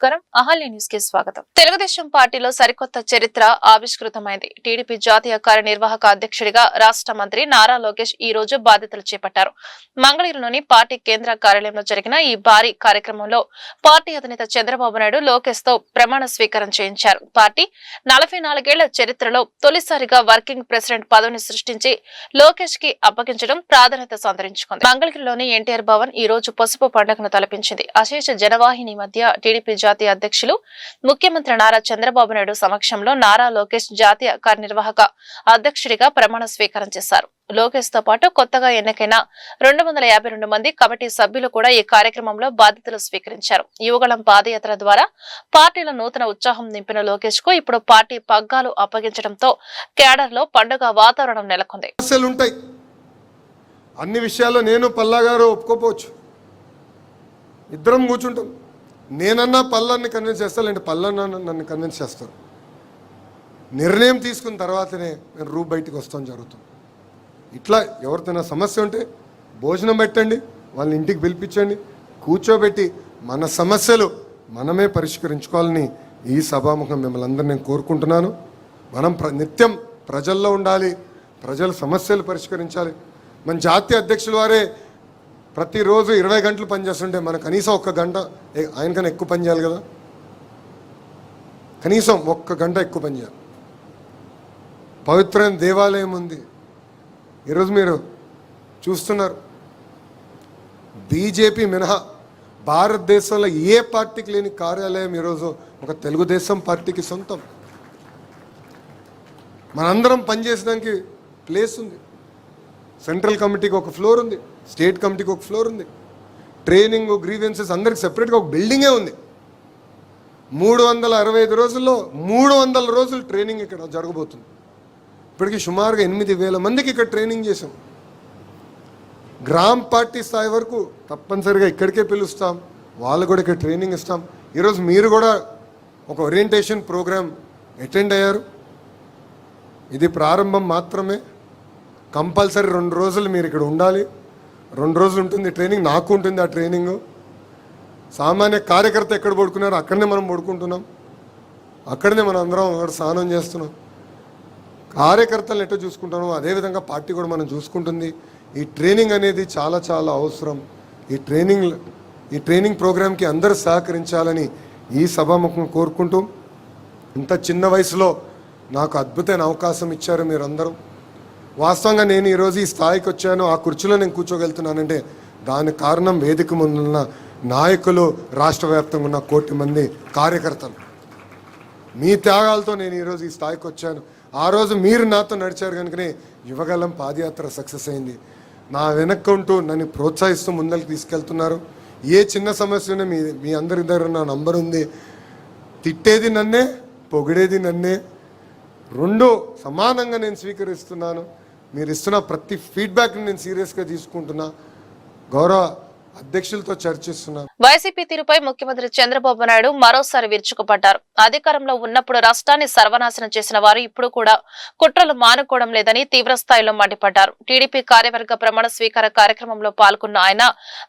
నమస్కారం, అహల్య న్యూస్ కి స్వాగతం. తెలుగుదేశం పార్టీలో సరికొత్త చరిత్ర ఆవిష్కృతమైంది. టీడీపీ జాతీయ కార్యనిర్వాహక అధ్యక్షుడిగా రాష్ట్ర మంత్రి నారా లోకేష్ ఈ రోజు బాధ్యతలు చేపట్టారు. మంగళగిరిలోని పార్టీ కేంద్ర కార్యాలయంలో జరిగిన ఈ భారీ కార్యక్రమంలో పార్టీ అధినేత చంద్రబాబు నాయుడు లోకేష్ తో ప్రమాణ స్వీకారం చేయించారు. పార్టీ 44 ఏళ్ల చరిత్రలో తొలిసారిగా వర్కింగ్ ప్రెసిడెంట్ పదవిని సృష్టించి లోకేష్ కి అప్పగించడం ప్రాధాన్యత సంతరించుకుంది. మంగళగిరిలోని ఎన్టీఆర్ భవన్ ఈ రోజు పసుపు పండుగను తలపించింది. అశేష జనవాహిని మధ్య టీడీపీ జాతీయ అధ్యక్షులు ముఖ్యమంత్రి నారా చంద్రబాబు నాయుడు సమక్షంలో నారా లోకేష్ జాతీయ కార్యనిర్వాహక అధ్యక్షుడిగా ప్రమాణ స్వీకారం చేశారు. లోకేష్ తో పాటు కొత్తగా ఎన్నికైన 252 మంది కమిటీ సభ్యులు కూడా ఈ కార్యక్రమంలో బాధ్యతలు స్వీకరించారు. యువగళం పాదయాత్ర ద్వారా పార్టీలో నూతన ఉత్సాహం నింపిన లోకేష్ కు ఇప్పుడు పార్టీ పగ్గాలు అప్పగించడంతో క్యాడర్ లో పండుగ వాతావరణం నెలకొంది. అన్ని విషయాల్లో నేను పల్లా గారు ఒప్పుకోపోవచ్చు, ఇద్దరం కూర్చుంటాం. నేనన్నా పల్లాన్ని కన్విన్స్ చేస్తాను, పల్లన్న నన్ను కన్విన్స్ చేస్తారు. నిర్ణయం తీసుకున్న తర్వాతనే నేను రూప్ బయటికి వస్తాం జరుగుతుంది. ఇట్లా ఎవరితోనా సమస్య ఉంటే భోజనం పెట్టండి, వాళ్ళని ఇంటికి పిలిపించండి, కూర్చోబెట్టి మన సమస్యలు మనమే పరిష్కరించుకోవాలని ఈ సభాముఖం మిమ్మల్ని అందరూ నేను కోరుకుంటున్నాను. మనం నిత్యం ప్రజల్లో ఉండాలి, ప్రజల సమస్యలు పరిష్కరించాలి. మన జాతీయ అధ్యక్షుల వారే ప్రతిరోజు 20 గంటలు పనిచేస్తుంటే మనం కనీసం 1 గంట ఆయనకన్నా ఎక్కువ పని చేయాలి కదా, కనీసం 1 గంట ఎక్కువ పని చేయాలి. పవిత్రమైన దేవాలయం ఉంది. ఈరోజు మీరు చూస్తున్నారు, బీజేపీ మినహా భారతదేశంలో ఏ పార్టీకి లేని కార్యాలయం ఈరోజు ఒక తెలుగుదేశం పార్టీకి సొంతం. మనందరం పనిచేసడానికి ప్లేస్ ఉంది. సెంట్రల్ కమిటీకి ఒక ఫ్లోర్ ఉంది, స్టేట్ కమిటీకి ఒక ఫ్లోర్ ఉంది, ట్రైనింగ్ గ్రీవెన్సెస్ అందరికి సెపరేట్గా ఒక బిల్డింగే ఉంది. 365 రోజుల్లో 300 రోజులు ట్రైనింగ్ ఇక్కడ జరగబోతుంది. ఇప్పటికీ సుమారుగా 8,000 మందికి ఇక్కడ ట్రైనింగ్ చేసాం. గ్రామ పార్టీ స్థాయి వరకు తప్పనిసరిగా ఇక్కడికే పిలుస్తాం, వాళ్ళు కూడా ఇక్కడ ట్రైనింగ్ ఇస్తాం. ఈరోజు మీరు కూడా ఒక ఓరియంటేషన్ ప్రోగ్రామ్ అటెండ్ అయ్యారు. ఇది ప్రారంభం మాత్రమే. కంపల్సరీ 2 రోజులు మీరు ఇక్కడ ఉండాలి. 2 రోజులు ఉంటుంది ట్రైనింగ్, నాకు ఉంటుంది ఆ ట్రైనింగ్. సామాన్య కార్యకర్త ఎక్కడ పడుకున్నారో అక్కడనే మనం పడుకుంటున్నాం, అక్కడనే మనం అందరం అక్కడ స్నానం చేస్తున్నాం. కార్యకర్తలను ఎట్లా చూసుకుంటున్నాం అదేవిధంగా పార్టీ కూడా మనం చూసుకుంటుంది. ఈ ట్రైనింగ్ అనేది చాలా చాలా అవసరం. ఈ ట్రైనింగ్ ప్రోగ్రామ్కి అందరూ సహకరించాలని ఈ సభాముఖం కోరుకుంటూ, ఇంత చిన్న వయసులో నాకు అద్భుతమైన అవకాశం ఇచ్చారు మీరందరూ. వాస్తవంగా నేను ఈరోజు ఈ స్థాయికి వచ్చాను, ఆ కుర్చీలో నేను కూర్చోగలుగుతున్నానంటే దానికి కారణం వేదిక ముందున్న నాయకులు, రాష్ట్ర వ్యాప్తంగా ఉన్న 1 కోటి మంది కార్యకర్తలు. మీ త్యాగాలతో నేను ఈరోజు ఈ స్థాయికి వచ్చాను. ఆ రోజు మీరు నాతో నడిచారు కనుకనే యువగలం పాదయాత్ర సక్సెస్ అయింది. నా వెనక్కుంటూ నన్ను ప్రోత్సహిస్తూ ముందరికి తీసుకెళ్తున్నారు. ఏ చిన్న సమస్య ఉన్నా మీ అందరి దగ్గర నా నంబర్ ఉంది. తిట్టేది నన్నే, పొగిడేది నన్నే, 2 సమానంగా నేను స్వీకరిస్తున్నాను. మీరు ఇస్తున్న ప్రతి ఫీడ్బ్యాక్ని నేను సీరియస్గా తీసుకుంటున్నా. గౌరవ అధ్యక్షులతో చర్చిస్తున్నారు. వైసీపీ తీరుపై ముఖ్యమంత్రి చంద్రబాబు నాయుడు మరోసారి విరుచుకుపడ్డారు. అధికారంలో ఉన్నప్పుడు రాష్ట్రాన్ని సర్వనాశనం చేసిన వారు ఇప్పుడు కూడా కుట్రలు మానుకోవడం లేదని తీవ్రస్థాయిలో మండిపడ్డారు. టీడీపీ కార్యవర్గ ప్రమాణ స్వీకార కార్యక్రమంలో పాల్గొన్న ఆయన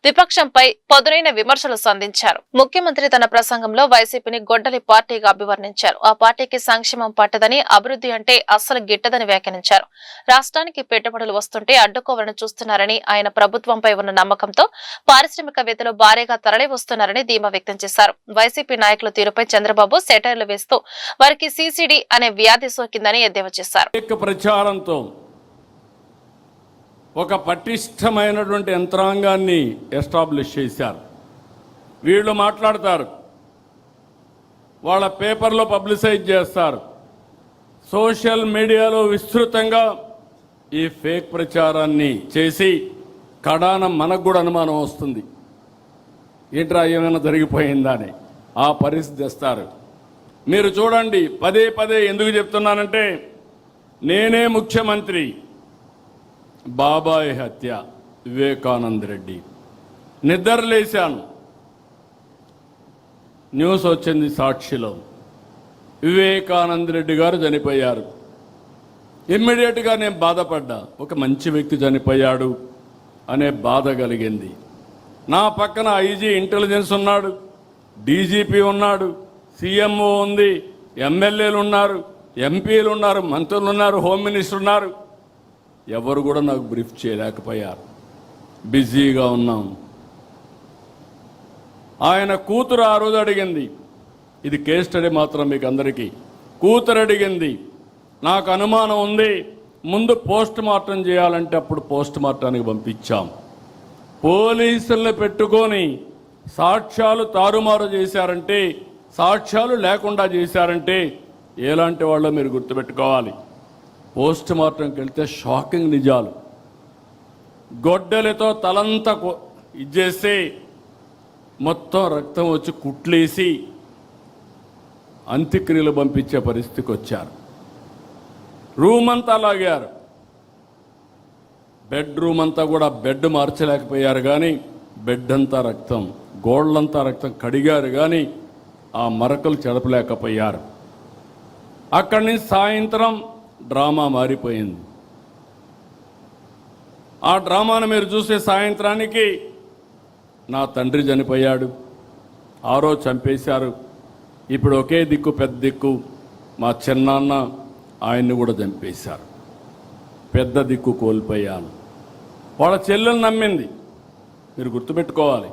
విపక్షంపై పదునైన విమర్శలు సంధించారు. ముఖ్యమంత్రి తన ప్రసంగంలో వైసీపీని గొడ్డలి పార్టీగా అభివర్ణించారు. ఆ పార్టీకి సంక్షేమం పట్టదని, అభివృద్ధి అంటే అస్సలు గిట్టదని వ్యాఖ్యానించారు. రాష్ట్రానికి పెట్టుబడులు వస్తుంటే అడ్డుకోవాలని చూస్తున్నారని, ఆయన ప్రభుత్వంపై ఉన్న నమ్మకంతో పారిశ్రామికవేత్తలు భారీగా తరలి వస్తున్నారని ధీమా వ్యక్తం చేశారు. వైసీపీ నాయకుల తీరుపై చంద్రబాబు సెటైర్లు వేస్తూ వారికి సిసిడి అనే వ్యాధి సోకిందని ఎద్దేవా చేశారు. ప్రచారంతో ఒక పటిష్టమైనటువంటి యంత్రాంగాన్ని ఎస్టాబ్లిష్ చేశారు. వీళ్ళు మాట్లాడతారు, వాళ్ళ పేపర్లో పబ్లిసైజ్ చేస్తారు, సోషల్ మీడియాలో విస్తృతంగా ఈ ఫేక్ ప్రచారాన్ని చేసి కడాన మనకు కూడా అనుమానం వస్తుంది, ఏంట్రా ఏమైనా జరిగిపోయిందా అని. ఆ పరిస్థితి తెస్తారు. మీరు చూడండి, పదే పదే ఎందుకు చెప్తున్నానంటే, నేనే ముఖ్యమంత్రి, బాబాయ్ హత్య, వివేకానంద రెడ్డి, నిద్రలేశాను, న్యూస్ వచ్చింది సాక్షిలో, వివేకానంద రెడ్డి గారు చనిపోయారు. ఇమ్మీడియట్గా నేను బాధపడ్డా, ఒక మంచి వ్యక్తి చనిపోయాడు అనే బాధ కలిగింది. నా పక్కన ఐజీ ఇంటెలిజెన్స్ ఉన్నాడు, డీజీపీ ఉన్నాడు, సీఎంఓ ఉంది, ఎమ్మెల్యేలు ఉన్నారు, ఎంపీలు ఉన్నారు, మంత్రులు ఉన్నారు, హోమ్ మినిస్టర్ ఉన్నారు. ఎవరు కూడా నాకు బ్రీఫ్ చేయలేకపోయారు. బిజీగా ఉన్నాం. ఆయన కూతురు ఆ రోజు అడిగింది, ఇది కేస్ స్టడీ మాత్రం మీకు అందరికీ. కూతురు అడిగింది, నాకు అనుమానం ఉంది, ముందు పోస్ట్ మార్టం చేయాలంటే అప్పుడు పోస్ట్ మార్టానికి పంపించాం. పోలీసులను పెట్టుకొని సాక్ష్యాలు తారుమారు చేశారంటే, సాక్ష్యాలు లేకుండా చేశారంటే ఎలాంటి వాళ్ళో మీరు గుర్తుపెట్టుకోవాలి. పోస్ట్ మార్టంకి వెళ్తే షాకింగ్ నిజాలు. గొడ్డలతో తలంతా ఇచ్చేసి మొత్తం రక్తం వచ్చి కుట్లేసి అంత్యక్రియలు పంపించే పరిస్థితికి వచ్చారు. రూమ్ అంతా లాగారు. బెడ్రూమ్ అంతా కూడా బెడ్ మార్చలేకపోయారు, కానీ బెడ్ అంతా రక్తం, గోళ్ళంతా రక్తం కడిగారు, కానీ ఆ మరకలు చెడపలేకపోయారు. అక్కడి నుంచి సాయంత్రం డ్రామా మారిపోయింది. ఆ డ్రామాను మీరు చూసే సాయంత్రానికి నా తండ్రి చనిపోయాడు, ఆ రోజు చంపేశారు, ఇప్పుడు ఒకే దిక్కు పెద్ద దిక్కు మా చిన్నాన్న, ఆయన్ని కూడా చంపేశారు. పెద్ద దిక్కు కోల్పోయాను. వాళ్ళ చెల్లెలు నమ్మింది. మీరు గుర్తుపెట్టుకోవాలి,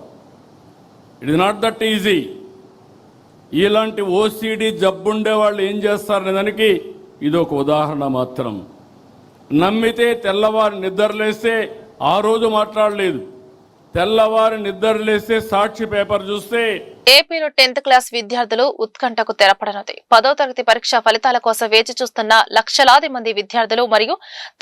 it is not that easy. ఇలాంటి ఓసిడి జబ్బుండే వాళ్ళు ఏం చేస్తారనే దానికి ఇది ఒక ఉదాహరణ మాత్రం. నమ్మితే తెల్లవారు నిద్రలేస్తే ఆ రోజు మాట్లాడలేదు, తెల్లవారు నిద్రలేస్తే సాక్షి పేపర్ చూస్తే ఏపీలో 10th క్లాస్ విద్యార్థులు ఉత్కంఠకు తెరపడనుంది. 10వ తరగతి పరీక్ష ఫలితాల కోసం వేచి చూస్తున్న లక్షలాది మంది విద్యార్థులు మరియు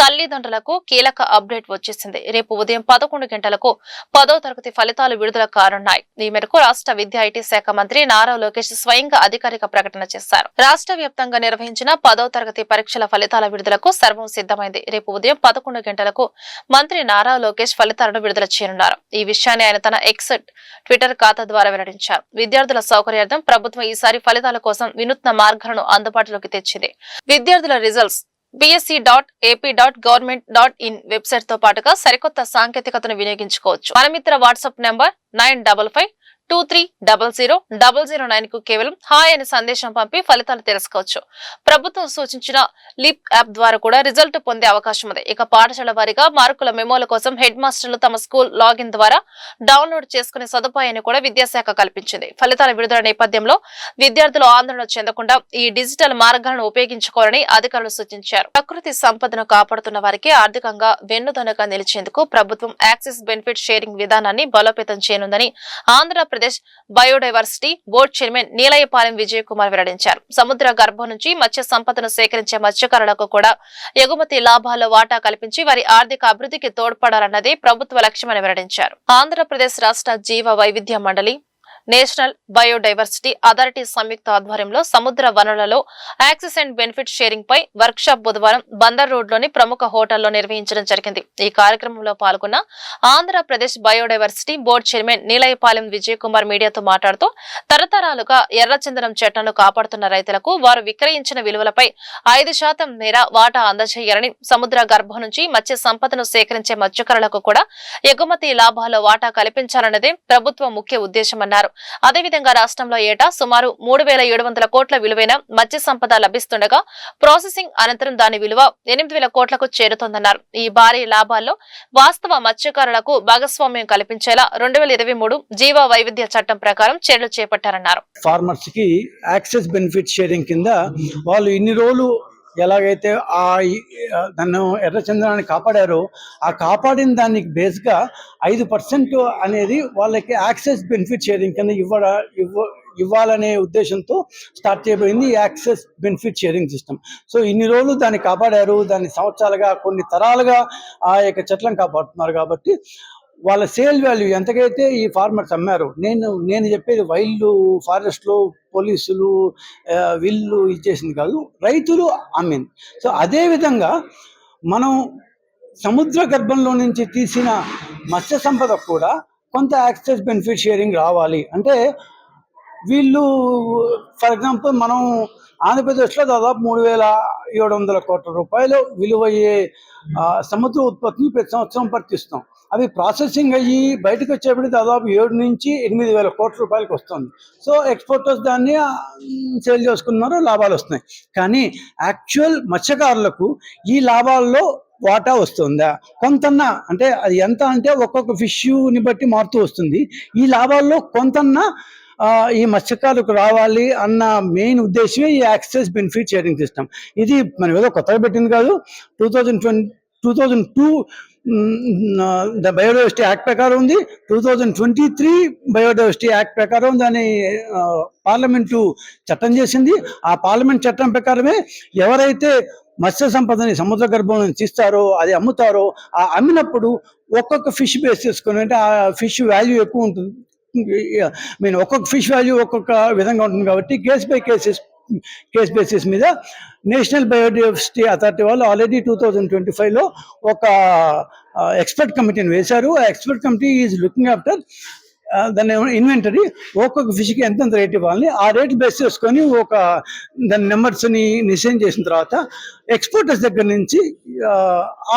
తల్లిదండ్రులకు కీలక అప్డేట్ వచ్చేసింది. రేపు ఉదయం 11 గంటలకు 10వ తరగతి ఫలితాలు విడుదల కానున్నాయి. ఈ మేరకు రాష్ట్ర విద్యా ఐటీ శాఖ మంత్రి నారా లోకేష్ స్వయంగా అధికారిక ప్రకటన చేశారు. రాష్ట్ర వ్యాప్తంగా నిర్వహించిన 10వ తరగతి పరీక్షల ఫలితాల విడుదలకు సర్వం సిద్ధమైంది. రేపు ఉదయం 11 గంటలకు మంత్రి నారా లోకేష్ ఫలితాలను విడుదల చేయనున్నారు. ఈ విషయాన్ని ఆయన తన ఎక్స్ ట్విట్టర్ ఖాతా ద్వారా వెల్లడించారు. విద్యార్థుల సౌకర్యార్థం ప్రభుత్వం ఈసారి ఫలితాల కోసం వినూత్న మార్గాలను అందుబాటులోకి తెచ్చింది. విద్యార్థుల రిజల్ట్స్ bsc.ap.government.in వెబ్సైట్ తో పాటుగా సరికొత్త సాంకేతికతను వినియోగించుకోవచ్చు. మనమిత్ర వాట్సాప్ నంబర్ 9553300009 కు కేవలం హాయ్ అనే సందేశం పంపి ఫలితాలు తెలుసుకోవచ్చు. ప్రభుత్వం సూచించిన లిప్ యాప్ ద్వారా కూడా రిజల్ట్ పొందే అవకాశం ఉంది. ఇక పాఠశాల వారీగా మార్కుల మెమోల కోసం హెడ్ మాస్టర్లు తమ స్కూల్ లాగిన్ ద్వారా డౌన్లోడ్ చేసుకునే సదుపాయాన్ని కూడా విద్యాశాఖ కల్పించింది. ఫలితాల విడుదల నేపథ్యంలో విద్యార్థులు ఆందోళన చెందకుండా ఈ డిజిటల్ మార్గాలను ఉపయోగించుకోవాలని అధికారులు సూచించారు. ప్రకృతి సంపదను కాపాడుతున్న వారికి ఆర్థికంగా వెన్నుదన్నుగా నిలిచేందుకు ప్రభుత్వం యాక్సిస్ బెనిఫిట్ షేరింగ్ విధానాన్ని బలోపేతం చేయనుందని Andhra Pradesh biodiversity board chairman Neelayapalem Vijay Kumar వెల్లడించారు. సముద్ర గర్భం నుంచి మత్స్య సంపదను సేకరించే మత్స్యకారులకు కూడా ఎగుమతి లాభాల్లో వాటా కల్పించి వారి ఆర్థిక అభివృద్ధికి తోడ్పడాలన్నదే ప్రభుత్వ లక్ష్యమని వెల్లడించారు. ఆంధ్రప్రదేశ్ రాష్ట్ర జీవ వైవిధ్య మండలి, నేషనల్ బయోడైవర్సిటీ అథారిటీ సంయుక్త ఆధ్వర్యంలో సముద్ర వనరులలో యాక్సెస్ అండ్ బెనిఫిట్ షేరింగ్ పై వర్క్ షాప్ బుధవారం బందర్ రోడ్ లోని ప్రముఖ హోటల్లో నిర్వహించడం జరిగింది. ఈ కార్యక్రమంలో పాల్గొన్న Andhra Pradesh biodiversity board chairman Neelayapalem Vijay Kumar మీడియాతో మాట్లాడుతూ తరతరాలుగా ఎర్రచందనం చెట్లను కాపాడుతున్న రైతులకు వారు విక్రయించిన విలువలపై 5% మేర వాటా అందజేయాలని, సముద్ర గర్భం నుంచి మత్స్య సంపదను సేకరించే మత్స్యకారులకు కూడా ఎగుమతి లాభాల్లో వాటా కల్పించాలన్నదే ప్రభుత్వ ముఖ్య ఉద్దేశమన్నారు. అదేవిధంగా రాష్ట్రంలో ఏటా సుమారు 3,700 కోట్ల విలువైన మత్స్య సంపద లభిస్తుండగా ప్రాసెసింగ్ అనంతరం దాని విలువ 8,000 కోట్లకు చేరుతోందన్నారు. ఈ భారీ లాభాల్లో వాస్తవ మత్స్యకారులకు భాగస్వామ్యం కల్పించేలా 2023 జీవ వైవిధ్య చట్టం ప్రకారం చర్యలు చేపట్టారన్నారు. ఫార్మర్స్ కి యాక్సెస్ బెనిఫిట్ షేరింగ్ కింద వాళ్ళు ఇన్ని రోజులు ఎలాగైతే నన్ను ఎర్రచందనాన్ని కాపాడారో ఆ కాపాడిన దానికి బేస్గా 5% అనేది వాళ్ళకి యాక్సెస్ బెనిఫిట్ షేరింగ్ కింద ఇవ్వాలనే ఉద్దేశంతో స్టార్ట్ చేయబడింది ఈ access benefit sharing system. So ఇన్ని రోజులు దాన్ని కాపాడారు, దాన్ని సంవత్సరాలుగా కొన్ని తరాలుగా ఆ యొక్క చెట్లను కాపాడుతున్నారు. కాబట్టి వాళ్ళ సేల్ వాల్యూ ఎంతకైతే ఈ ఫార్మర్స్ అమ్మారు, నేను చెప్పేది వైల్డ్ ఫారెస్ట్లో పోలీసులు వీళ్ళు ఇచ్చేసింది కాదు, రైతులు అమ్మింది. సో అదేవిధంగా మనం సముద్ర గర్భంలో నుంచి తీసిన మత్స్య సంపద కూడా కొంత యాక్సెస్ బెనిఫిట్ షేరింగ్ రావాలి. అంటే వీళ్ళు ఫర్ ఎగ్జాంపుల్ మనం ఆంధ్రప్రదేశ్లో దాదాపు 3,700 కోట్ల రూపాయలు విలువయ్యే సముద్ర ఉత్పత్తిని ప్రతి సంవత్సరం పట్టిస్తాం. అవి ప్రాసెసింగ్ అయ్యి బయటకు వచ్చేప్పుడు దాదాపు 7 నుంచి 8 వేల కోట్ల రూపాయలకు వస్తుంది. సో ఎక్స్పోర్టర్స్ దాన్ని సేల్ చేసుకున్నారు, లాభాలు వస్తున్నాయి. కానీ యాక్చువల్ మత్స్యకారులకు ఈ లాభాల్లో వాటా వస్తుందా కొంతన్నా, అంటే అది ఎంత అంటే ఒక్కొక్క ఫిష్ని బట్టి మారుతూ వస్తుంది. ఈ లాభాల్లో కొంతన్నా ఈ మత్స్యకారులకు రావాలి అన్న మెయిన్ ఉద్దేశమే ఈ యాక్సెస్ బెనిఫిట్ షేరింగ్ సిస్టమ్. ఇది మనం ఏదో కొత్తగా పెట్టింది కాదు. 2002 ద బయోడైవర్సిటీ యాక్ట్ ప్రకారం ఉంది. 2023 బయోడైవర్సిటీ యాక్ట్ ప్రకారం దాన్ని పార్లమెంటు చట్టం చేసింది. ఆ పార్లమెంట్ చట్టం ప్రకారమే ఎవరైతే మత్స్య సంపదని సముద్ర గర్భం నుంచి తీస్తారో, అది అమ్ముతారో, ఆ అమ్మినప్పుడు ఒక్కొక్క ఫిష్ బేస్ చేసుకుని, అంటే ఆ ఫిష్ వాల్యూ ఎక్కువ ఉంటుంది. ఒక్కొక్క ఫిష్ వాల్యూ ఒక్కొక్క విధంగా ఉంటుంది కాబట్టి కేస్ బేసిస్ మీద నేషనల్ బయోడైవర్సిటీ అథారిటీ వాళ్ళు ఆల్రెడీ 2025లో ఒక ఎక్స్పర్ట్ కమిటీని వేశారు. ఆ expert committee is looking after దాన్ని ఇన్వెంటరీ, ఒక్కొక్క ఫిష్కి ఎంతెంత రేట్ ఇవ్వాలని ఆ రేట్ బేస్ చేసుకొని ఒక దాని నెంబర్స్ని నిశ్చయం చేసిన తర్వాత ఎక్స్పోర్టర్స్ దగ్గర నుంచి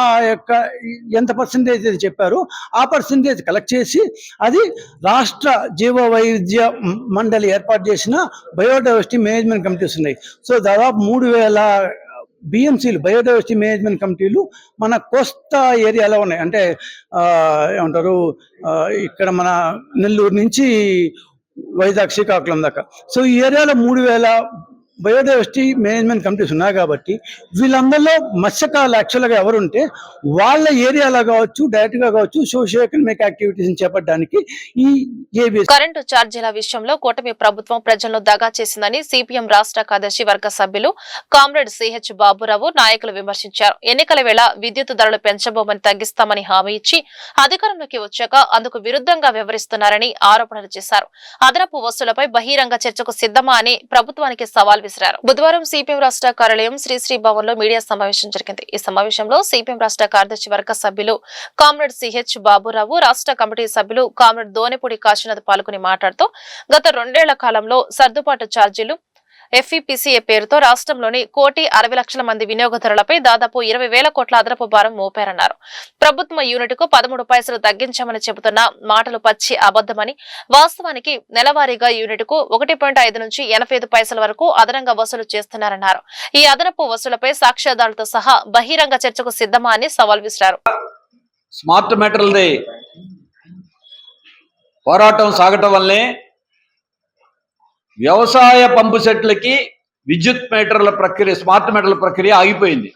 ఆ యొక్క ఎంత పర్సంటేజ్ అయితే చెప్పారో ఆ పర్సంటేజ్ కలెక్ట్ చేసి అది రాష్ట్ర జీవ వైవిధ్య మండలి ఏర్పాటు చేసిన బయోడైవర్సిటీ మేనేజ్మెంట్ కమిటీస్ ఉన్నాయి. సో దాదాపు 3,000 బిఎంసీలు బయోడైవర్సిటీ మేనేజ్మెంట్ కమిటీలు మన కోస్తా ఏరియాలో ఉన్నాయి. అంటే ఏమంటారు, ఇక్కడ మన నెల్లూరు నుంచి వైజాగ్, శ్రీకాకుళం దాకా. సో ఈ ఏరియాలో 3,000 బయోడైవర్సిటీ మేనేజ్మెంట్ కమిటీస్ ఉన్నాయి కాబట్టి వీళ్ళందరిలో మత్స్యకారులు యాక్చువల్గా ఎవరుంటే వాళ్ళ ఏరియాలో కావచ్చు, డైరెక్ట్గా కావచ్చు, సోషియో ఎకనామిక్ యాక్టివిటీస్ చేపట్టడానికి ఈ ఏబిఎస్. కరెంటు ఛార్జీల విషయంలో కూటమి ప్రభుత్వం ప్రజలను దగా చేసిందని సిపిఎం రాష్ట్ర కార్యదర్శి వర్గ సభ్యులు కామ్రేడ్ సిహెచ్ బాబురావు నాయకులు విమర్శించారు. ఎన్నికల వేళ విద్యుత్ ధరలు పెంచబోమని తగ్గిస్తామని హామీ ఇచ్చి అధికారంలోకి వచ్చాక అందుకు విరుద్ధంగా వ్యవహరిస్తున్నారని ఆరోపణలు చేశారు. అదనపు వసూలపై బహిరంగ చర్చకు సిద్ధమా అని ప్రభుత్వానికి సవాల్ విసిరారు. బుధవారం సిపిఎం రాష్ట్ర కార్యాలయం శ్రీశ్రీ భవన్ లో మీడియా సమావేశం జరిగింది. ఈ సమావేశంలో సిపిఎం రాష్ట్ర కార్యదర్శి వర్గ సభ్యులు కామ్రేడ్ సిహెచ్ బాబురావు, రాష్ట్ర కమిటీ సభ్యులు కామ్రేడ్ దోనెపూడి కాశీనాథ్ పాల్గొని మాట్లాడుతూ గత 2 ఏళ్ల కాలంలో సర్దుబాటు ఛార్జీలు ఎఫ్ఈపీసీఏ పేరుతో రాష్ట్రంలోని 1,60,00,000 మంది వినియోగదారులపై దాదాపు 20,000 కోట్ల అదనపు భారం మోపారన్నారు. ప్రభుత్వం యూనిట్కు 13 పైసలు తగ్గించామని చెబుతున్న మాటలు పచ్చి అబద్దమని, వాస్తవానికి నెలవారీగా యూనిట్కు 1.5 నుంచి 85 పైసల వరకు అదనంగా వసూలు చేస్తున్నారన్నారు. ఈ అదనపు వసూలపై సాక్ష్యాధారాలతో సహా బహిరంగ చర్చకు సిద్ధమా అని సవాల్ విసిరారు. స్మార్ట్ మీటర్లది పోరాటం సాగటం వల్లే వ్యవసాయ పంపు సెట్లకి విద్యుత్ మీటర్ల ప్రక్రియ, స్మార్ట్ మీటర్ల ప్రక్రియ ఆగిపోయింది.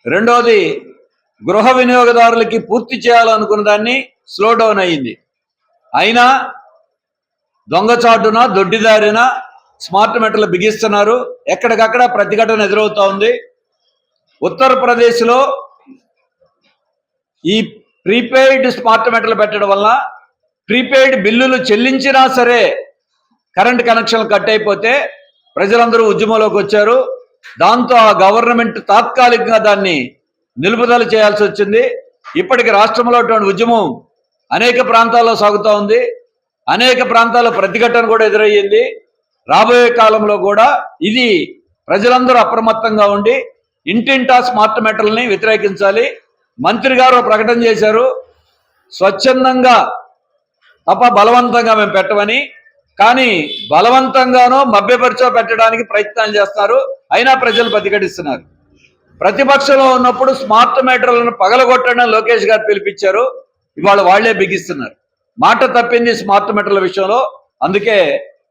రెండోది, గృహ వినియోగదారులకి పూర్తి చేయాలనుకున్న దాన్ని స్లో డౌన్ అయ్యింది. అయినా దొంగచాటున, దొడ్డిదారిన స్మార్ట్ మీటర్లు బిగిస్తున్నారు. ఎక్కడికక్కడ ప్రతిఘటన ఎదురవుతా ఉంది. ఉత్తరప్రదేశ్లో ఈ ప్రీపెయిడ్ స్మార్ట్ మీటర్లు పెట్టడం వల్ల ప్రీపెయిడ్ బిల్లులు చెల్లించినా సరే కరెంట్ కనెక్షన్లు కట్ అయిపోతే ప్రజలందరూ ఉద్యమంలోకి వచ్చారు. దాంతో ఆ గవర్నమెంట్ తాత్కాలికంగా దాన్ని నిలుపుదల చేయాల్సి వచ్చింది. ఇప్పటికి రాష్ట్రంలో ఉద్యమం అనేక ప్రాంతాల్లో సాగుతూ ఉంది. అనేక ప్రాంతాల్లో ప్రతిఘటన కూడా ఎదురయ్యింది. రాబోయే కాలంలో కూడా ఇది ప్రజలందరూ అప్రమత్తంగా ఉండి ఇంటింటా స్మార్ట్ మీటర్లని వ్యతిరేకించాలి. మంత్రి గారు ప్రకటన చేశారు, స్వచ్ఛందంగా తప్ప బలవంతంగా మేము పెట్టమని. కానీ బలవంతంగానో మభ్యపరిచో పెట్టడానికి ప్రయత్నాలు చేస్తున్నారు. అయినా ప్రజలు ప్రతిఘటిస్తున్నారు. ప్రతిపక్షంలో ఉన్నప్పుడు స్మార్ట్ మీటర్లను పగలగొట్టడం లోకేష్ గారు పిలిపించారు. ఇవాళ వాళ్లే బిగిస్తున్నారు. మాట తప్పింది స్మార్ట్ మీటర్ల విషయంలో. అందుకే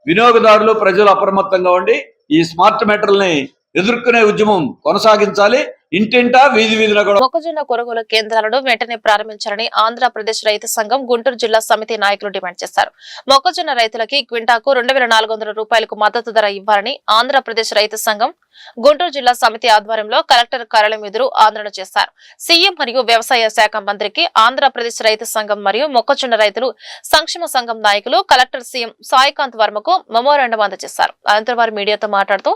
వినియోగదారులు, ప్రజలు అప్రమత్తంగా ఉండి ఈ స్మార్ట్ మీటర్లని ఎదుర్కొనే ఉద్యమం కొనసాగించాలి. ఇంటింటా, వీధి వీధిలో కూడా మొక్కజొన్న కొనుగోలు కేంద్రాలను వెంటనే ప్రారంభించాలని ఆంధ్రప్రదేశ్ రైతు సంఘం గుంటూరు జిల్లా సమితి నాయకులు డిమాండ్ చేశారు. మొక్కజొన్న రైతులకి క్వింటాకు 2,400 రూపాయలకు మద్దతు ధర ఇవ్వాలని ఆంధ్రప్రదేశ్ రైతు సంఘం గుంటూరు జిల్లా సమితి ఆధ్వర్యంలో కలెక్టర్ కార్యాలయం ఎదురు ఆందోళన చేశారు. సీఎం మరియు వ్యవసాయ శాఖ మంత్రికి ఆంధ్రప్రదేశ్ రైతు సంఘం మరియు మొక్కజొన్న రైతులు సంక్షేమ సంఘం నాయకులు కలెక్టర్ సీఎం సాయికాంత్ వర్మకు మెమోరాండం అందజేశారు. అనంతరం వారు మీడియాతో మాట్లాడుతూ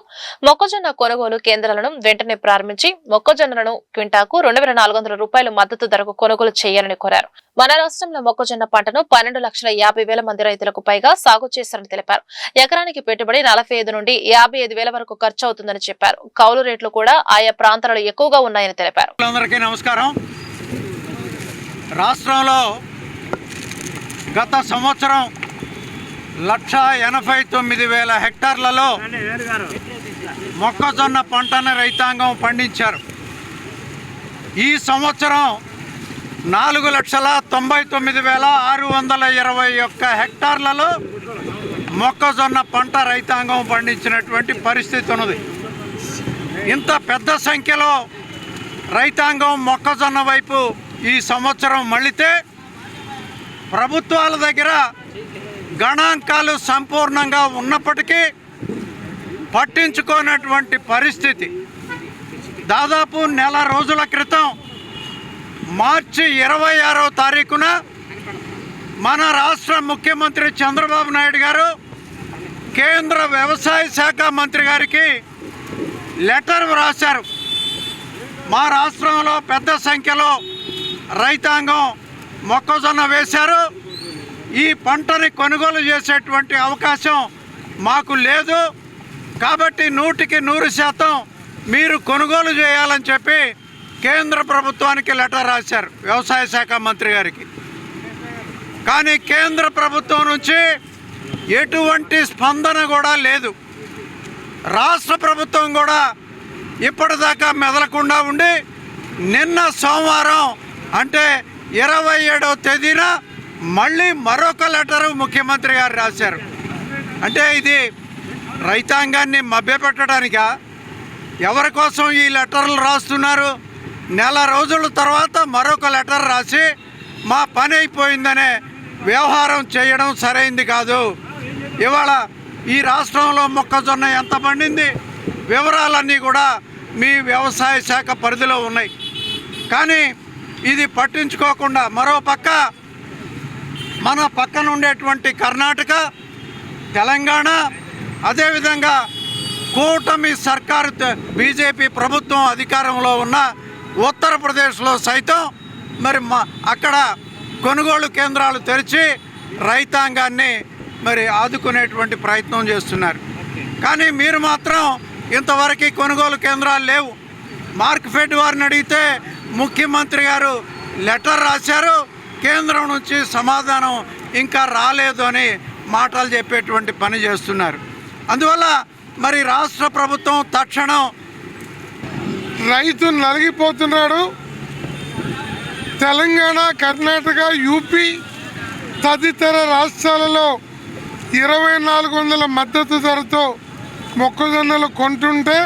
మొక్కజొన్న కొనుగోలు కేంద్రాలను వెంటనే ప్రారంభించి మొక్కజొన్నలను క్వింటాకు 2,400 రూపాయలు మద్దతు ధరకు కొనుగోలు చేయాలని కోరారు. మన రాష్ట్రంలో మొక్కజొన్న పంటను 12,50,000 మంది రైతులకు పైగా సాగు చేశారని తెలిపారు. ఎకరానికి పెట్టుబడి 45 నుండి 55,000 వరకు ఖర్చు అవుతుందని చెప్పారు. కౌలు రేట్లు కూడా ఆయా ప్రాంతాలలో ఎక్కువగా ఉన్నాయని తెలిపారు. అందరికీ నమస్కారం. రాష్ట్రంలో గత సంవత్సరం 1,89,000 హెక్టార్లలో మొక్కజొన్న పంటను రైతాంగం పండించారు. ఈ సంవత్సరం 4,99,621 హెక్టార్లలో మొక్కజొన్న పంట రైతాంగం పండించినటువంటి పరిస్థితి ఉన్నది. ఇంత పెద్ద సంఖ్యలో రైతాంగం మొక్కజొన్న వైపు ఈ సంవత్సరం మళ్ళితే ప్రభుత్వాల దగ్గర గణాంకాలు సంపూర్ణంగా ఉన్నప్పటికీ పట్టించుకోనటువంటి పరిస్థితి. దాదాపు నెల రోజుల క్రితం మార్చి 26వ తారీఖున మన రాష్ట్ర ముఖ్యమంత్రి చంద్రబాబు నాయుడు గారు కేంద్ర వ్యవసాయ శాఖ మంత్రి గారికి లెటర్ వ్రాశారు. మా రాష్ట్రంలో పెద్ద సంఖ్యలో రైతాంగం మొక్కజొన్న వేశారు, ఈ పంటని కొనుగోలు చేసేటువంటి అవకాశం మాకు లేదు, కాబట్టి 100% మీరు కొనుగోలు చేయాలని చెప్పి కేంద్ర ప్రభుత్వానికి లెటర్ రాశారు వ్యవసాయ శాఖ మంత్రి గారికి. కానీ కేంద్ర ప్రభుత్వం నుంచి ఎటువంటి స్పందన కూడా లేదు. రాష్ట్ర ప్రభుత్వం కూడా ఇప్పటిదాకా మెదలకుండా ఉండి నిన్న సోమవారం అంటే 27వ తేదీన మళ్ళీ మరొక లెటరు ముఖ్యమంత్రి గారు రాశారు. అంటే ఇది రైతాంగాన్ని మభ్యపెట్టడానికా? ఎవరి కోసం ఈ లెటర్లు రాస్తున్నారు? నెల రోజుల తర్వాత మరొక లెటర్ రాసి మా పని అయిపోయిందనే వ్యవహారం చేయడం సరైంది కాదు. ఇవాళ ఈ రాష్ట్రంలో మొక్కజొన్న ఎంత పండింది వివరాలన్నీ కూడా మీ వ్యవసాయ శాఖ పరిధిలో ఉన్నాయి. కానీ ఇది పట్టించుకోకుండా మరో పక్క మన పక్కన ఉండేటువంటి కర్ణాటక, తెలంగాణ, అదేవిధంగా కూటమి సర్కారు బీజేపీ ప్రభుత్వం అధికారంలో ఉన్న ఉత్తరప్రదేశ్లో సైతం మరి అక్కడ కొనుగోలు కేంద్రాలు తెరిచి రైతాంగాన్ని మరి ఆదుకునేటువంటి ప్రయత్నం చేస్తున్నారు. కానీ మీరు మాత్రం ఇంతవరకు కొనుగోలు కేంద్రాలు లేవు. మార్కెట్ వారిని అడిగితే ముఖ్యమంత్రి గారు లెటర్ రాశారు, కేంద్రం నుంచి సమాధానం ఇంకా రాలేదు అని మాటలు చెప్పేటువంటి పని చేస్తున్నారు. అందువల్ల మరి రాష్ట్ర ప్రభుత్వం తక్షణం రైతు నలిగిపోతున్నాడు. తెలంగాణ, కర్ణాటక, యూపీ తదితర రాష్ట్రాలలో 2,400 మద్దతు ధరతో మొక్కజొన్నలు కొంటుంటే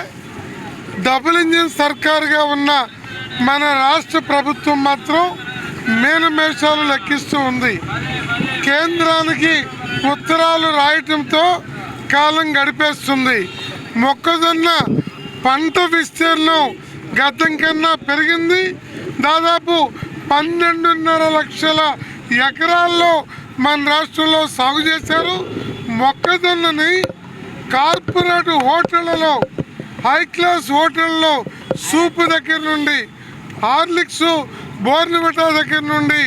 డబుల్ ఇంజిన్ సర్కారుగా ఉన్న మన రాష్ట్ర ప్రభుత్వం మాత్రం మేనమేషాలు లెక్కిస్తూ ఉంది. కేంద్రానికి ఉత్తరాలు రాయటంతో కాలం గడిపేస్తుంది. మొక్కజొన్న పంట విస్తీర్ణం గతం కన్నా పెరిగింది. దాదాపు 12.5 లక్షల ఎకరాల్లో మన రాష్ట్రంలో సాగు చేశారు. మొక్కజొన్నని కార్పొరేట్ హోటళ్లలో, హై క్లాస్ హోటల్లో సూపు దగ్గర నుండి, హార్లిక్స్, బోర్నవిటా దగ్గర నుండి,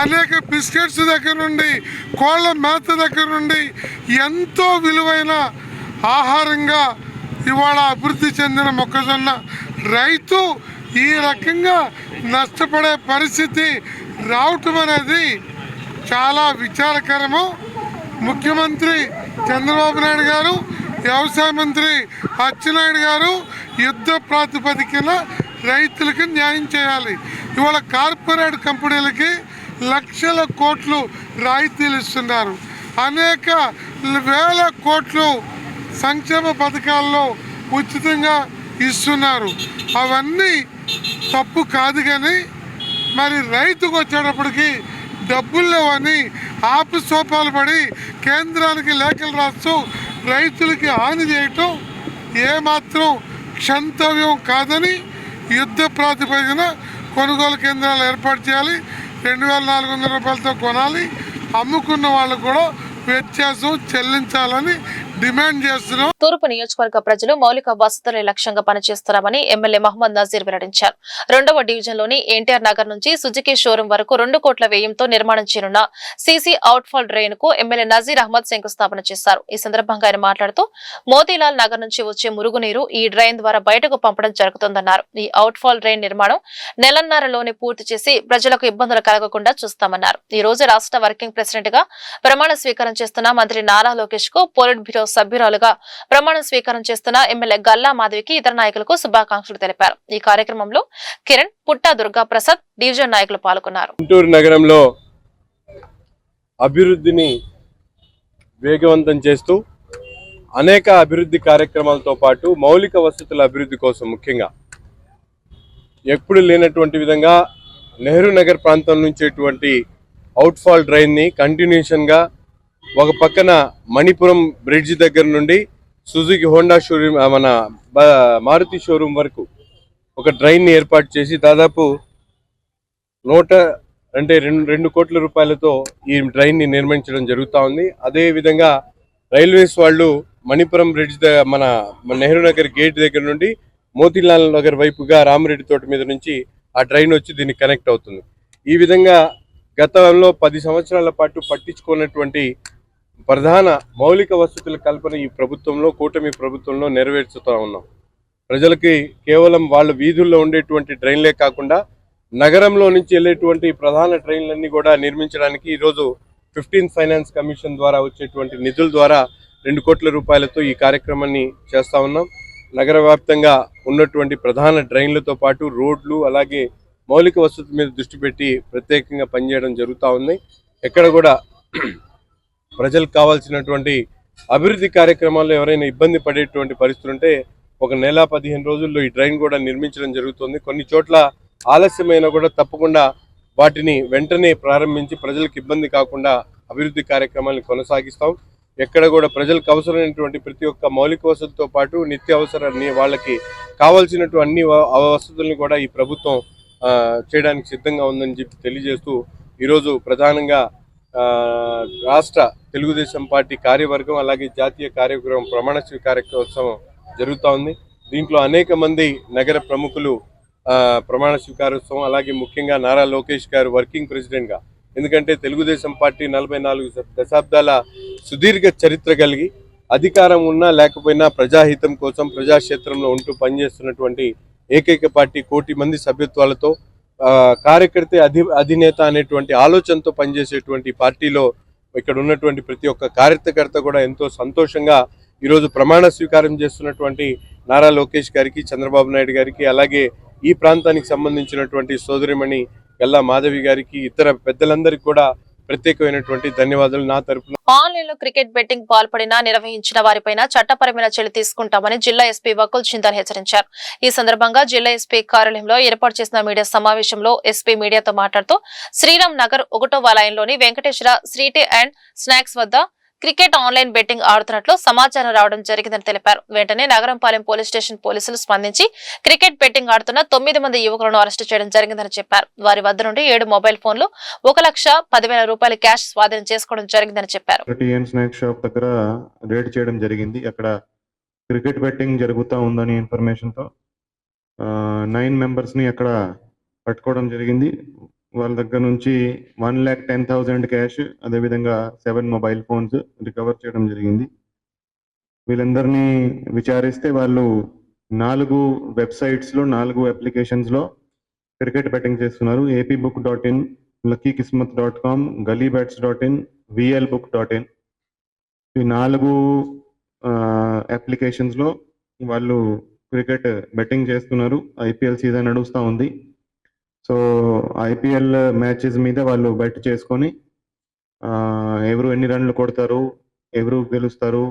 అనేక బిస్కెట్స్ దగ్గర నుండి, కోళ్ళ మేత దగ్గర నుండి ఎంతో విలువైన ఆహారంగా ఇవాళ అభివృద్ధి చెందిన మొక్కజొన్న రైతు ఈ రకంగా నష్టపడే పరిస్థితి రావటం అనేది చాలా విచారకరము. ముఖ్యమంత్రి చంద్రబాబు నాయుడు గారు, వ్యవసాయ మంత్రి అచ్చెన్నాయుడు గారు యుద్ధ ప్రాతిపదికన రైతులకు న్యాయం చేయాలి. ఇవాళ కార్పొరేట్ కంపెనీలకి లక్షల కోట్లు రాయితీలు ఇస్తున్నారు. అనేక వేల కోట్లు సంక్షేమ పథకాల్లో ఉచితంగా ఇస్తున్నారు. అవన్నీ తప్పు కాదు, కానీ మరి రైతుకు వచ్చేటప్పటికి డబ్బులు లేవని ఆపసోపాలు పడి కేంద్రానికి లేఖలు రాస్తూ రైతులకి హాని చేయటం ఏమాత్రం క్షంతవ్యం కాదని యుద్ధ ప్రాతిపదికన కొనుగోలు కేంద్రాలు ఏర్పాటు చేయాలి. 2,400 రూపాయలతో కొనాలి. అమ్ముకున్న వాళ్ళు కూడా వ్యత్యాసం చెల్లించాలని డిమాండ్ చేస్తున్నాం. తూర్పు నియోజకవర్గ ప్రజలు మౌలిక వసతుల లక్ష్యంగా పనిచేస్తున్నామని ఎమ్మెల్యే మహమ్మద్ నజీర్ వెల్లడించారు. 2వ డివిజన్లోని ఎన్టీఆర్ నగర్ నుంచి సుజుకి షోరూం వరకు 2 కోట్ల వ్యయంతో నిర్మాణం చేయనున్న సీసీ అవుట్ఫాల్ డ్రైన్ కు ఎమ్మెల్యే నజీర్ అహ్మద్ శంకుస్థాపన చేశారు. ఈ సందర్భంగా ఆయన మాట్లాడుతూ మోతీలాల్ నగర్ నుంచి వచ్చే మురుగునీరు ఈ డ్రైన్ ద్వారా బయటకు పంపడం జరుగుతుందన్నారు. ఈ అవుట్ఫాల్ డ్రైన్ నిర్మాణం నెలన్నరలోనే పూర్తి చేసి ప్రజలకు ఇబ్బందులు కలగకుండా చూస్తామన్నారు. ఈ రోజు రాష్ట్ర వర్కింగ్ ప్రెసిడెంట్ గా ప్రమాణ స్వీకారం చేస్తున్న మంత్రి నారా లోకేష్ కు పోలిట్ బ్యూరో సభ్యురాలుగా ప్రమాణ స్వీకారం చేస్తున్న ఎమ్మెల్యే గల్లా మాధవికి ఇతర నాయకులకు శుభాకాంక్షలు తెలిపారు. ఈ కార్యక్రమంలో కిరణ్, పుట్టా దుర్గా ప్రసాద్, డివిజన్ నాయకులు పాల్గొన్నారు. గుంటూరు నగరంలో అభివృద్ధిని వేగవంతం చేస్తూ అనేక అభివృద్ధి కార్యక్రమాలతో పాటు మౌలిక వసతుల అభివృద్ధి కోసం ముఖ్యంగా ఎప్పుడు లేనటువంటి విధంగా నెహ్రూ నగర్ ప్రాంతం నుంచేటువంటి అవుట్ఫాల్ డ్రైన్ని కంటిన్యూషన్గా ఒక పక్కన మణిపురం బ్రిడ్జ్ దగ్గర నుండి సుజుకి హోండా షోరూమ్ మన మారుతి షోరూమ్ వరకు ఒక డ్రైన్ని ఏర్పాటు చేసి దాదాపు 2 కోట్ల రూపాయలతో ఈ డ్రైన్ని నిర్మించడం జరుగుతూ ఉంది. అదేవిధంగా రైల్వేస్ వాళ్ళు మణిపురం బ్రిడ్జ్ మన నెహ్రూ నగర్ గేట్ దగ్గర నుండి మోతీలాల్ నగర్ వైపుగా రామరెడ్డి తోట మీద నుంచి ఆ డ్రైన్ వచ్చి దీనికి కనెక్ట్ అవుతుంది. ఈ విధంగా గతంలో 10 సంవత్సరాల పాటు పట్టించుకున్నటువంటి ప్రధాన మౌలిక వసతుల కల్పన ఈ ప్రభుత్వంలో, కూటమి ప్రభుత్వంలో నెరవేర్చుతూ ఉన్నాం. ప్రజలకి కేవలం వాళ్ళ వీధుల్లో ఉండేటువంటి డ్రైన్లే కాకుండా నగరంలో నుంచి వెళ్ళేటువంటి ప్రధాన ట్రైన్లన్నీ కూడా నిర్మించడానికి ఈరోజు 15th ఫైనాన్స్ కమిషన్ ద్వారా వచ్చేటువంటి నిధుల ద్వారా 2 కోట్ల రూపాయలతో ఈ కార్యక్రమాన్ని చేస్తా ఉన్నాం. నగర వ్యాప్తంగా ఉన్నటువంటి ప్రధాన డ్రైన్లతో పాటు రోడ్లు అలాగే మౌలిక వసతుల మీద దృష్టి పెట్టి ప్రత్యేకంగా పనిచేయడం జరుగుతూ ఉంది. ఎక్కడ కూడా ప్రజలకు కావాల్సినటువంటి అభివృద్ధి కార్యక్రమాల్లో ఎవరైనా ఇబ్బంది పడేటువంటి పరిస్థితులు ఉంటే 1 నెల 15 రోజుల్లో ఈ డ్రైన్ కూడా నిర్మించడం జరుగుతుంది. కొన్ని చోట్ల ఆలస్యమైనా కూడా తప్పకుండా వాటిని వెంటనే ప్రారంభించి ప్రజలకు ఇబ్బంది కాకుండా అభివృద్ధి కార్యక్రమాలను కొనసాగిస్తాం. ఎక్కడ కూడా ప్రజలకు అవసరమైనటువంటి ప్రతి ఒక్క మౌలిక వసతులతో పాటు నిత్య అవసరాన్ని వాళ్ళకి కావాల్సినటువంటి అన్ని వసతుల్ని కూడా ఈ ప్రభుత్వం చేయడానికి సిద్ధంగా ఉందని చెప్పి తెలియజేస్తూ ఈరోజు ప్రధానంగా రాష్ట్ర తెలుగుదేశం పార్టీ కార్యవర్గం అలాగే జాతీయ కార్యక్రమం ప్రమాణ స్వీకారోత్సవం జరుగుతూ ఉంది. దీంట్లో అనేక మంది నగర ప్రముఖులు ప్రమాణ స్వీకారోత్సవం అలాగే ముఖ్యంగా నారా లోకేష్ గారు వర్కింగ్ ప్రెసిడెంట్గా, ఎందుకంటే తెలుగుదేశం పార్టీ 44 దశాబ్దాల సుదీర్ఘ చరిత్ర కలిగి అధికారం ఉన్నా లేకపోయినా ప్రజాహితం కోసం ప్రజాక్షేత్రంలో ఉంటూ పనిచేస్తున్నటువంటి ఏకైక పార్టీ, 1 కోటి మంది సభ్యత్వాలతో కార్యకర్త అధినేత అనేటువంటి ఆలోచనతో పనిచేసేటువంటి పార్టీలో ఇక్కడ ఉన్నటువంటి ప్రతి ఒక్క కార్యకర్త కూడా ఎంతో సంతోషంగా ఈరోజు ప్రమాణ స్వీకారం చేస్తున్నటువంటి నారా లోకేష్ గారికి, చంద్రబాబు నాయుడు గారికి, అలాగే ఈ ప్రాంతానికి సంబంధించినటువంటి సోదరిమణి గల్లా మాధవి గారికి, ఇతర పెద్దలందరికీ కూడా ప్రత్యేకమైనటువంటి ధన్యవాదాలు నా తరపున. ఆన్లైన్ లో క్రికెట్ బెట్టింగ్ పాల్పడినా నిర్వహించిన వారిపైన చట్టపరమైన చర్య తీసుకుంటామని జిల్లా ఎస్పీ వకుల్ చింతల్ హెచ్చరించారు. ఈ సందర్భంగా జిల్లా ఎస్పీ కార్యాలయంలో ఏర్పాటు చేసిన మీడియా సమావేశంలో ఎస్పీ మీడియాతో మాట్లాడుతూ శ్రీరామ్ నగర్ 1వ లైన్లోని వెంకటేశ్వర స్ట్రీట్ అండ్ స్నాక్స్ వద్ద క్రికెట్ ఆన్లైన్ బెట్టింగ్ ఆడుతున్నట్లు సమాచారం రావడం జరిగిందని తెలిపారు. వెంటనే నగరంపాలెం పోలీస్ స్టేషన్ పోలీసులు స్పందించి క్రికెట్ బెట్టింగ్ ఆడుతున్న 9 మంది యువకులను అరెస్టు చేయడం జరిగిందని చెప్పారు. వారి వద్ద నుండి 7 మొబైల్ ఫోన్లు, 1,10,000 రూపాయల క్యాష్ స్వాధీనం చేసుకోవడం జరిగిందని చెప్పారు. స్నాక్ షాప్ దగ్గర రేడ్ చేయడం జరిగింది. అక్కడ క్రికెట్ బెట్టింగ్ జరుగుతూ ఉందని ఇన్ఫర్మేషన్ తో 9 మెంబర్స్ ని అక్కడ పట్టుకోవడం జరిగింది. వాళ్ళ దగ్గర నుంచి 1,10,000 క్యాష్, అదేవిధంగా 7 మొబైల్ ఫోన్స్ రికవర్ చేయడం జరిగింది. వీళ్ళందరినీ విచారిస్తే వాళ్ళు 4 వెబ్సైట్స్లో 4 అప్లికేషన్స్లో క్రికెట్ బెట్టింగ్ చేస్తున్నారు. apbook.in, luckykismat.com, gullybets.in, vlbook.in. ఈ 4 అప్లికేషన్స్లో వాళ్ళు క్రికెట్ బెట్టింగ్ చేస్తున్నారు. ఐపీఎల్ సీజన్ నడుస్తూ ఉంది. సో ఐపీఎల్ మ్యాచెస్ మీద వాళ్ళు బెట్ చేసుకొని ఎవరు ఎన్ని రన్లు కొడతారు, ఎవరు గెలుస్తారు,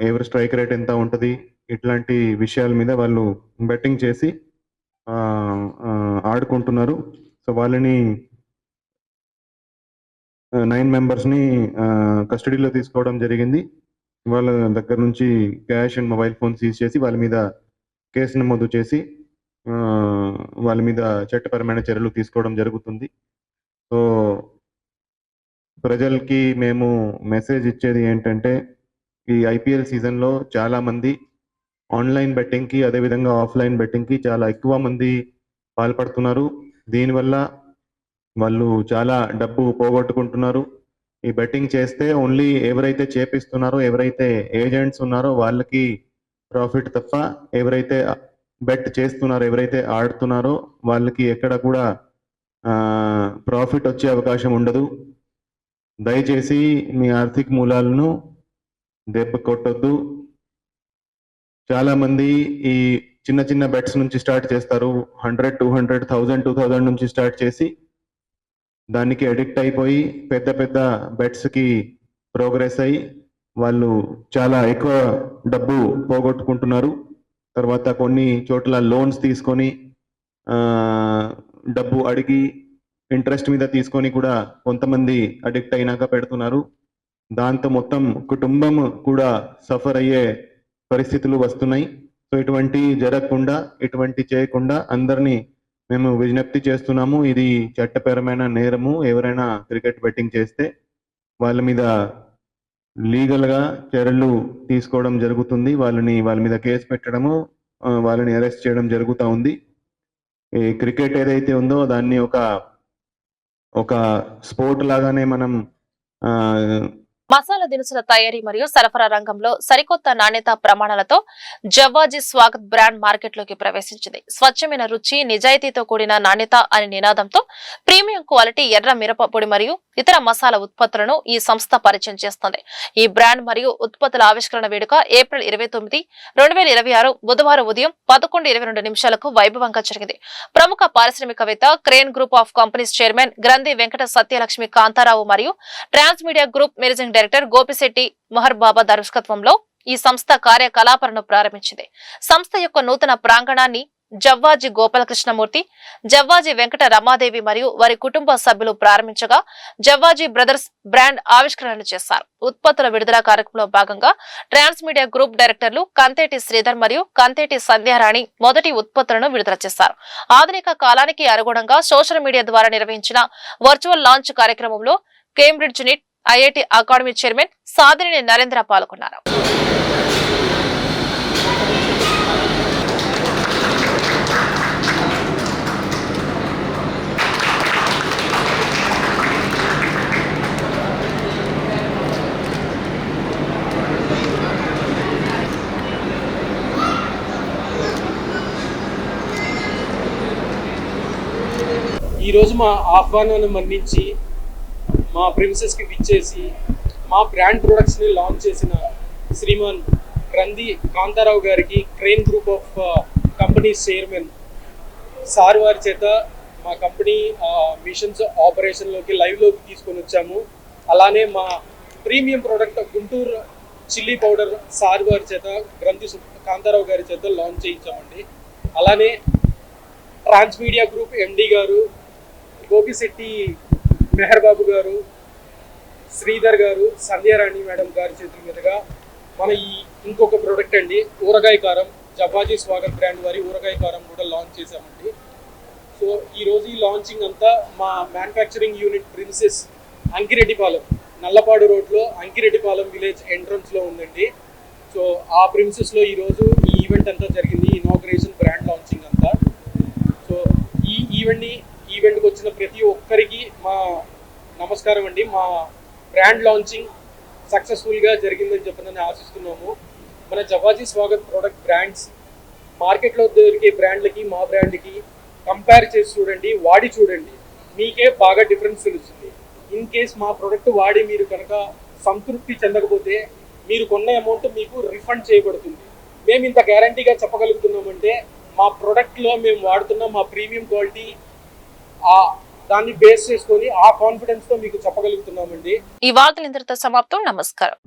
ఎవరు స్ట్రైక్ రేట్ ఎంత ఉంటుంది, ఇట్లాంటి విషయాల మీద వాళ్ళు బెట్టింగ్ చేసి ఆడుకుంటున్నారు. సో వాళ్ళని 9 మెంబర్స్ని కస్టడీలో తీసుకోవడం జరిగింది. వాళ్ళ దగ్గర నుంచి cash and mobile phone seize చేసి వాళ్ళ మీద కేసు నమోదు చేసి వాళ్ళ మీద చట్టపరమైన చర్యలు తీసుకోవడం జరుగుతుంది. సో ప్రజలకి మేము మెసేజ్ ఇచ్చేది ఏంటంటే, ఈ ఐపీఎల్ సీజన్లో చాలామంది ఆన్లైన్ బెట్టింగ్కి అదేవిధంగా ఆఫ్లైన్ బెట్టింగ్కి చాలా ఎక్కువ మంది పాల్పడుతున్నారు. దీనివల్ల వాళ్ళు చాలా డబ్బు పోగొట్టుకుంటున్నారు. ఈ బెట్టింగ్ చేస్తే ఓన్లీ ఎవరైతే చేపిస్తున్నారో, ఎవరైతే ఏజెంట్స్ ఉన్నారో వాళ్ళకి ప్రాఫిట్ తప్ప ఎవరైతే బెట్ చేస్తున్నారో, ఎవరైతే ఆడుతున్నారో వాళ్ళకి ఎక్కడ కూడా ప్రాఫిట్ వచ్చే అవకాశం ఉండదు. దయచేసి మీ ఆర్థిక మూలాలను దెబ్బ కొట్టొద్దు. చాలామంది ఈ చిన్న చిన్న బెట్స్ నుంచి స్టార్ట్ చేస్తారు. 100, 200, 1000, 2000 నుంచి స్టార్ట్ చేసి దానికి అడిక్ట్ అయిపోయి పెద్ద పెద్ద బెట్స్కి ప్రోగ్రెస్ అయ్యి వాళ్ళు చాలా ఎక్కువ డబ్బు పోగొట్టుకుంటున్నారు. తర్వాత కొన్ని చోట్ల లోన్స్ తీసుకొని డబ్బు అడిగి ఇంట్రెస్ట్ మీద తీసుకొని కూడా కొంతమంది అడిక్ట్ అయినాక పెడుతున్నారు. దాంతో మొత్తం కుటుంబం కూడా సఫర్ అయ్యే పరిస్థితులు వస్తున్నాయి. సో ఇటువంటి జరగకుండా, ఇటువంటి చేయకుండా అందరినీ మేము విజ్ఞప్తి చేస్తున్నాము. ఇది చట్టపరమైన నేరము. ఎవరైనా క్రికెట్ బెట్టింగ్ చేస్తే వాళ్ళ మీద లీగల్గా చర్యలు తీసుకోవడం జరుగుతుంది. వాళ్ళ మీద కేసు పెట్టడము, వాళ్ళని అరెస్ట్ చేయడం జరుగుతూ ఉంది. ఈ క్రికెట్ ఏదైతే ఉందో దాన్ని ఒక స్పోర్ట్ లాగానే మనం మసాలా దినుసుల తయారీ మరియు సరఫరా రంగంలో సరికొత్త నాణ్యత ప్రమాణాలతో జవ్వాజీ స్వాగత్ బ్రాండ్ మార్కెట్లోకి ప్రవేశించింది. స్వచ్ఛమైన రుచి, నిజాయితీతో కూడిన నాణ్యత అనే నినాదంతో ప్రీమియం క్వాలిటీ ఎర్ర మిరప పొడి మరియు ఇతర మసాలా ఉత్పత్తులను ఈ సంస్థ పరిచయం చేస్తుంది. ఈ బ్రాండ్ మరియు ఉత్పత్తుల ఆవిష్కరణ వేడుక ఏప్రిల్ 29, 2026 బుధవారం ఉదయం 11:22 వైభవంగా జరిగింది. ప్రముఖ పారిశ్రామికవేత్త, crane group of companies chairman Granthi Venkata Satyalakshmi Kantharao మరియు Transmedia group managing director Gopisetty Mohar Baba దర్శకత్వంలో ఈ సంస్థ కార్యకలాపాలను ప్రారంభించింది. సంస్థ యొక్క నూతన ప్రాంగణాన్ని జవ్వాజీ గోపాలకృష్ణమూర్తి, జవ్వాజీ వెంకట రమాదేవి మరియు వారి కుటుంబ సభ్యులు ప్రారంభించగా జవ్వాజీ బ్రదర్స్ బ్రాండ్ ఆవిష్కరణలు చేశారు. ఉత్పత్తుల విడుదల కార్యక్రమంలో భాగంగా ట్రాన్స్మీడియా గ్రూప్ డైరెక్టర్లు కంతేటి శ్రీధర్ మరియు కంతేటి సంధ్యారాణి మొదటి ఉత్పత్తులను విడుదల చేశారు. ఆధునిక కాలానికి అనుగుణంగా సోషల్ మీడియా ద్వారా నిర్వహించిన వర్చువల్ లాంచ్ కార్యక్రమంలో Cambridge NIT IIT academy chairman Sadineni Narendra పాల్గొన్నారు. ఈరోజు మా ఆహ్వానాన్ని మన్నించి మా ప్రిమిసెస్కి విచ్చేసి మా బ్రాండ్ ప్రొడక్ట్స్ని లాంచ్ చేసిన శ్రీమాన్ గ్రంథి కాంతారావు గారికి, crane group of companies chairman sir వారి చేత మా కంపెనీ మిషన్స్ ఆపరేషన్లోకి లైవ్లోకి తీసుకొని వచ్చాము. అలానే మా premium product Guntur chilli powder sir వారి చేత, గ్రంథి కాంతారావు గారి చేత లాంచ్ చేయించామండి. అలానే ట్రాన్స్మీడియా గ్రూప్ ఎండి గారు, గోపిశెట్టి మెహర్ బాబు గారు, శ్రీధర్ గారు, సంధ్యారాణి మేడం గారి చేతుల మీదుగా మన ఇంకొక ప్రోడక్ట్ అండి ఊరగాయ కారం, జవ్వాజీ స్వాగత్ బ్రాండ్ వారి ఊరగాయ కారం కూడా లాంచ్ చేశామండి. సో ఈరోజు ఈ లాంచింగ్ అంతా మా manufacturing unit premises Ankireddypalem, Nallapadu రోడ్లో అంకిరెడ్డిపాలెం విలేజ్ ఎంట్రన్స్లో ఉందండి. సో ఆ ప్రిన్సెస్లో ఈరోజు ఈ ఈవెంట్ అంతా జరిగింది, ఇనాగ్రేషన్ బ్రాండ్ లాంచింగ్ అంతా. సో ఈ ఈవెంట్కి వచ్చిన ప్రతి ఒక్కరికి మా నమస్కారం అండి. మా బ్రాండ్ లాంచింగ్ సక్సెస్ఫుల్గా జరిగిందని చెప్పని ఆశిస్తున్నాము. మన జవ్వాజీ స్వాగత్ ప్రోడక్ట్ బ్రాండ్స్ మార్కెట్లో దొరికే బ్రాండ్లకి మా బ్రాండ్కి కంపేర్ చేసి చూడండి, వాడి చూడండి, మీకే బాగా డిఫరెన్స్ తెలుస్తుంది. ఇన్ కేస్ మా ప్రోడక్ట్ వాడి మీరు కనుక సంతృప్తి చెందకపోతే మీరు కొన్న అమౌంట్ మీకు రిఫండ్ చేయబడుతుంది. మేము ఇంత గ్యారంటీగా చెప్పగలుగుతున్నామంటే మా ప్రోడక్ట్లో మేము వాడుతున్న మా ప్రీమియం క్వాలిటీ దాన్ని బేస్ చేసుకొని ఆ కాన్ఫిడెన్స్ తో మీకు చెప్పగలుగుతున్నామండి. ఈ వార్తలు ఇంతటితో సమాప్తం. నమస్కారం.